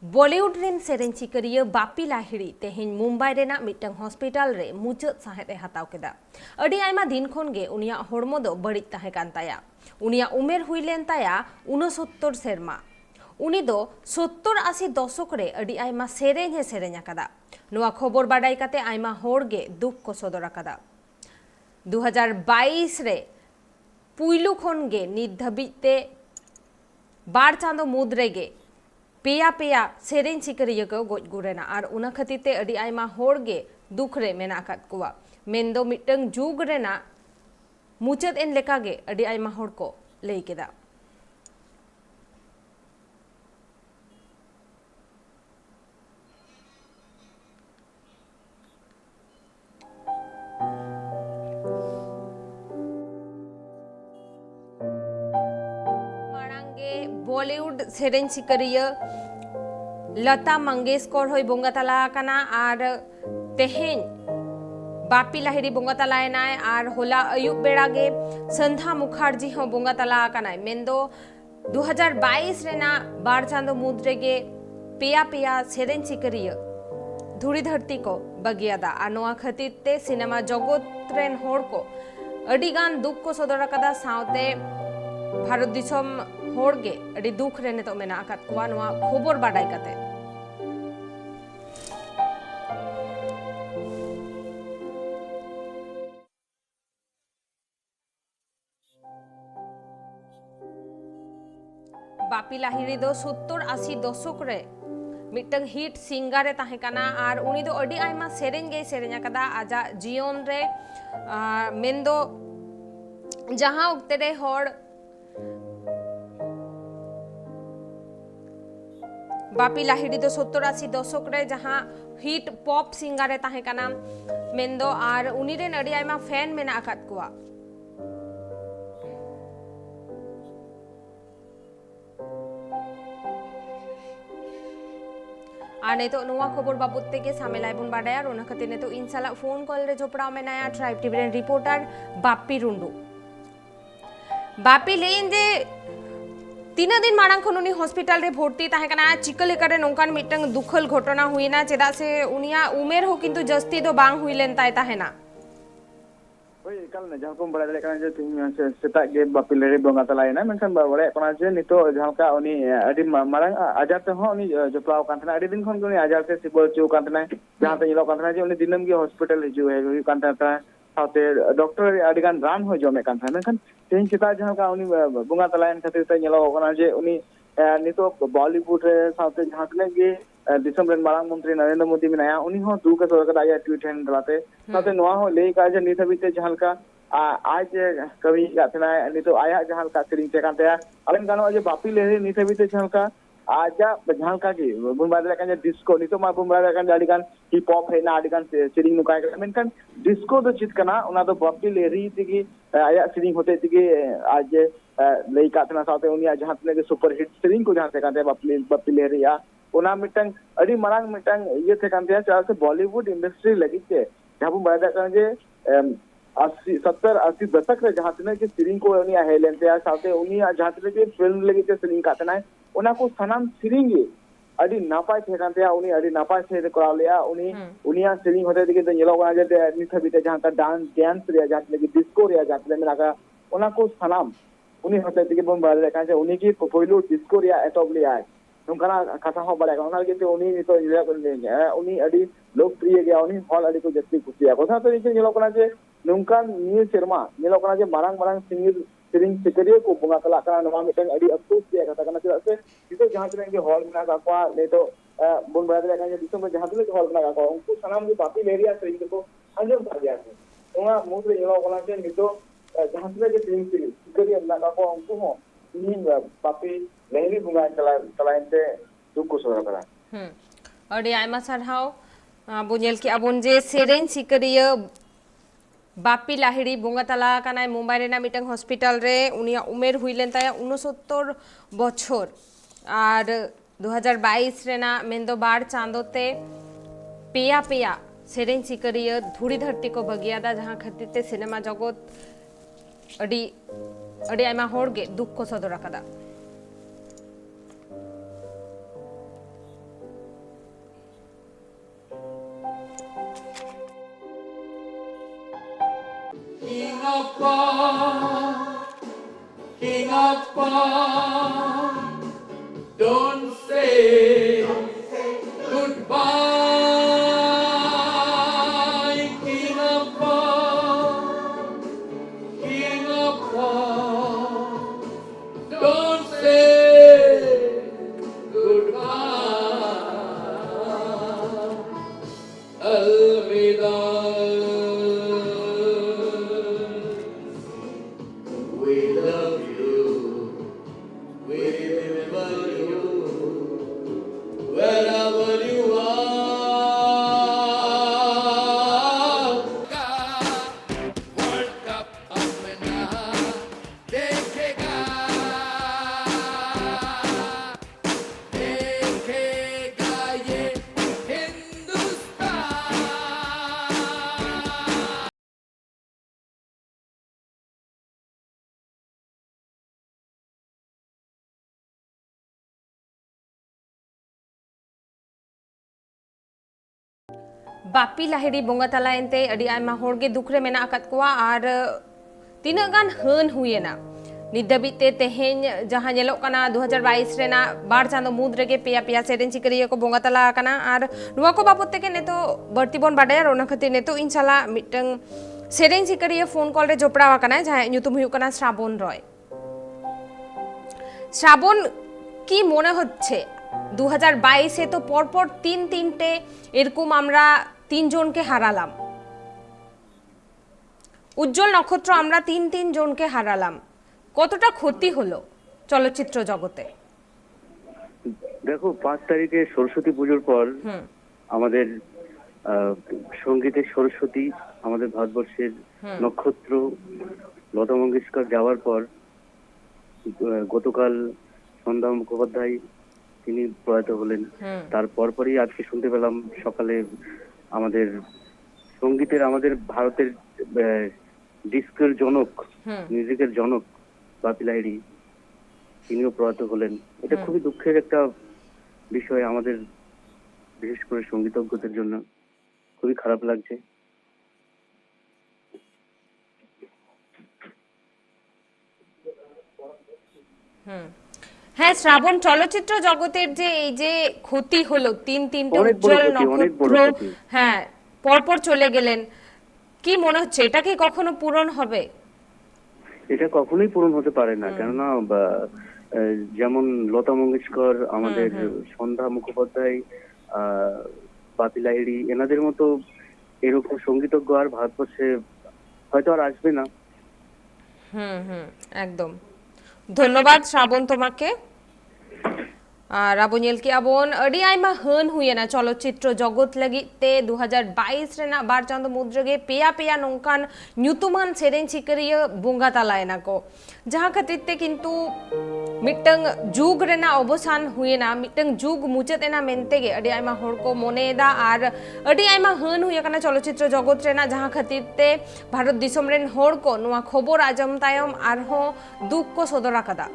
Bollywood rain सेरेन चिकारिया Bapi Lahiri तेहेन Mumbai Raina मिटंग hospital रे मुचाद साहेद हताव केदा। अडी आयमा दिन खन गे उनिया हड़मो दो बड़िज ताहे कान ताया। उनिया उमेर हुई लेन ताया 69 सेरमा। उनी दो 70-80 दशक रे अडी आयमा सेरेन हे सेरेन आकादा। नुआ खबर बाडाई काते आयमा होड़ गे दुख को सदर आकादा। 2022 रे पुइलु खन गे नित धाबिते बार चांदो मुद्रे गे पेया पेया सेरेन चिकारिया को गोज गुरेना और उना खातिर ते अडी आयमा होड़ गे दुख रे मेना आकाद कुआ मेनदो मिटंग जुग रेना मुचाद एन लेका गे अडी आयमा होड़ को लई केदा। बॉलीवुड सेरेन चिकारिया लता मंगेशकर होय बोंगा तला काना और तेहेन बापी लाहिड़ी बोंगा तलायनाय और होला अयुब बेड़ा गे संध्या मुखर्जी हो बोंगा तला कानाय मेंदो 2022 रेना बार चांदो मुद्रे गे पेया पेया सेरेन चिकारिया धूड़ी धरती को बगियादा आनोआ खातिर ते सिनेमा जगत रेन होड़ को अडिगान दुख को सदर कदा सावते भारत दिसम होड़ गे अडी दुख रे नितो मेना आकाद कुआ नोआ खबर बाडाई काते। बापी लाहिड़ी दो 70-80 दशक रे मिटंग हिट सिंगारे ताहे काना और उनी दो अडी आयमा सेरेन गे सेरेन आकादा आजा जीवन रे मेंदो जहां उक्ते रे होड़ बापी लाहिड़ी दो 70-80 दशक रे जहां हिट पॉप सिंगारे ताहे काना मेंदो और उनी रे अडी आयमा फैन मेना आकाद कुआ। और नेतो नुआ खबर बाबत तेगे सामेलाय बुन बाडाया और खातिर नेतो इन साला फोन कॉल रे जोपड़ाव में नया ट्राइब टीवी रेन रिपोर्टर बापी रुंडू। बापी लेन जे 3 दिन मांग खन उनी हॉस्पिटल रे भर्ती ताहे काना चिका लेकारे नोंकान मिटंग दुखल घटना हुईना चेदा से उनिया उमेर हो किंतु जस्ती दो बांग हुई लेन ताय ताहेना ओय कल न जहां बड़ा दले काना जे तिन सेता गे बापी लेरे बोंगा तलायना मेनखान बड़े कोना जे नितो जहां का उनी अडी मारंग आजार ते हो उनी जपलाव कांतना अडी दिन खन उनी आजार ते सिबल चो कांतना जहां ते यलो कांतना जे उनी दिनम गे हॉस्पिटल हिजु है कांतना साथे डॉक्टर अडिगान रान हो जमे कांतना मेनखान तेन चिता जहां का उनी बोंगा तलायन खातिर ते यलो कोना जे उनी नितो बॉलीवुड रे साथे जहां तने गे दिसम रेन मारांग मंत्री नरेंद्र मोदी मिनाया उनी हो दुख सर का आया ट्वीट हैंड दलाते साथे नोआ हो लेई का जे नित हबीते जहां का आज कवि गाथना नितो आया जहां का सिरिंग ते कांते अलन गानो जे बापी लेरे नित हबीते जहां का आजा जहां का के बुन बादले का डिस्को नितो मा बुन बादले का अडिगान हिप हॉप है ना अडिगान सिरिंग नुकाय का मेनखान डिस्को दो चित कना उना दो बापी लेरी तिगी आया सिरिंग होते तिगी आज लई कातना साथे उनी जहां तने सुपर हिट सिरिंग को जहां से कांते बापी लेरिया उना मिटंग अडी मारांग मिटंग ये थे कांते चार से बॉलीवुड इंडस्ट्री लगी छे जहां बुन बादा का जे 70-80 दशक रे जहां तने के सिरिंग को उनी हेलेंते साथे उनी जहां तने के फिल्म लगी छे सिरिंग कातना उना को सनाम सिरिंग अडी नापाय थे कांते उनी अडी नापाय से कराव लिया उनी उनिया सिरिंग होते दिके तो येलो का जे नित हबीते जहां का डांस रे जहां तने के डिस्को रे जहां तने मेना का उना को सनाम उनी होते दिके बम बादले का जे उनी की पहिलो डिस्को रे एटॉप लिया नोंकाना कथा हो बड़ा उना के उनी नितो इला कर लेंगे उनी अडी लोकप्रिय गया उनी हॉल अडी को जत्ती कुसिया कथा तो इसे येलो कना जे नोंकान न्यू शर्मा येलो कना जे मारांग मारांग सिंगर सिरिंग चिकरिया को बुंगा तला कना नवा मिटंग अडी अफसोस दिया कथा कना चला से इसे जहां तने के हॉल में का ले तो बुन बादले का जे दिसम में जहां तने के हॉल में का उनको सनाम जो बापी लेरिया सिरिंग को अंजम कर दिया है उना मुद्रे येलो कना जे नितो जहां तने के सिरिंग चिकरिया ना का उनको हो नी बापी लेरी बुंगा तलायते दुख को सदर करा अडी आयमा सरहाव बुझेल कि अबुन जे सेरेन चिकारिया बापी लाहिड़ी बोंगा तला कानाय मुंबई रेना मिटंग हॉस्पिटल रे उनिया उमेर हुई लेन ताया 69 बछर और 2022 रेना मेंदो बार चांदोते पेया पेया सेरेन चिकारिया धूड़ी धरती को बगियादा जहां खातिर ते सिनेमा जगत अडी अडी आयमा होड़ गे दुख को सदर आकादा। pop, king of pop, don't say goodbye, king of pop, king of pop, don't say goodbye, alvida. We love you, we remember you, wherever you are. World Cup अपना देखेगा, देखेगा ये हिंदुस्तान. बापी लाहिड़ी बोंगा तला एनते अड़ी आयमा होड़गे दुखरे मेना अकत कोआ और तीना गान हन हुएना निदबिते तेहेन जहां नेलोक कना 2022 रेना बार चांदो मुद रेगे पेया पेया सेरेन चिकरिया को बोंगा तला कना और नुवा को बाबत तेके नेतो बर्ती बोन बाडे रोना खतिर नेतो इंशाला मिटंग सेरेन चिकरिया फोन कॉल रे जोपड़ा कना जहां न्यूतुम हुयु कना श्रावण रॉय শ্রাবণ কি মনে হচ্ছে 2022 এ তো পরপর তিনটে এরকম আমরা তিনজনকে হারালাম উজ্জ্বল নক্ষত্র আমরা তিনজনকে হারালাম কতটা ক্ষতি হলো চলচ্চিত্র জগতে দেখো 5 তারিখে সরস্বতী পুজোর পর আমাদের সঙ্গীতের সরস্বতী আমাদের ভারতবর্ষের নক্ষত্র লতা মঙ্গেশকর যাওয়ার পর গতকাল সন্ধ্যা মুখোপাধ্যায় তিনি প্রয়াত হলেন তার পরপরই আজকে শুনতে পেলাম সকালে আমাদের সঙ্গীতের আমাদের ভারতের ডিস্কের জনক মিউজিকের জনক বাপি লাহিড়ী তিনিও প্রয়াত হলেন এটা খুবই দুঃখের একটা বিষয় আমাদের বিশেষ করে সঙ্গীতজ্ঞদের জন্য খুবই খারাপ লাগছে হ্যাঁ শ্রাবণ চলচ্চিত্র জগতের যে এই যে ক্ষতি হলো তিনটে উজ্জ্বল নক্ষত্র হ্যাঁ পরপর চলে গেলেন কি মনে হচ্ছে এটা কি কখনো পূরণ হবে এটা কখনোই পূরণ হতে পারে না কেননা যেমন লতা মঙ্গেশকর আমাদের সন্ধ্যা মুখোপাধ্যায় বাপি লাহিড়ী এনাদের মতো এরকম সঙ্গীতজ্ঞ আর ভারতবর্ষে হয়তো আর আসবে না একদম ধন্যবাদ শ্রাবণ তোমাকে রাবণিयल की अबोन अड़ी आयमा हन हुएना चलचित्र जगत लगिते 2022 रेना बार चांद मुद्रगे पेया पेया नोंकान न्यूतुमान सेरेन चिकरिया बोंगा तलायना को जहां खतिते किंतु मिटंग जुग रेना अवसान हुएना मिटंग जुग मुचत एना मेनतेगे अड़ी आयमा होड़ को मोनेदा आर अड़ी आयमा हन हुए कना चलचित्र जगत रेना जहां खतिते भारत दिसम रेन होड़ को नुआ खबर आजम तायम आर हो दुख को सदरा कदा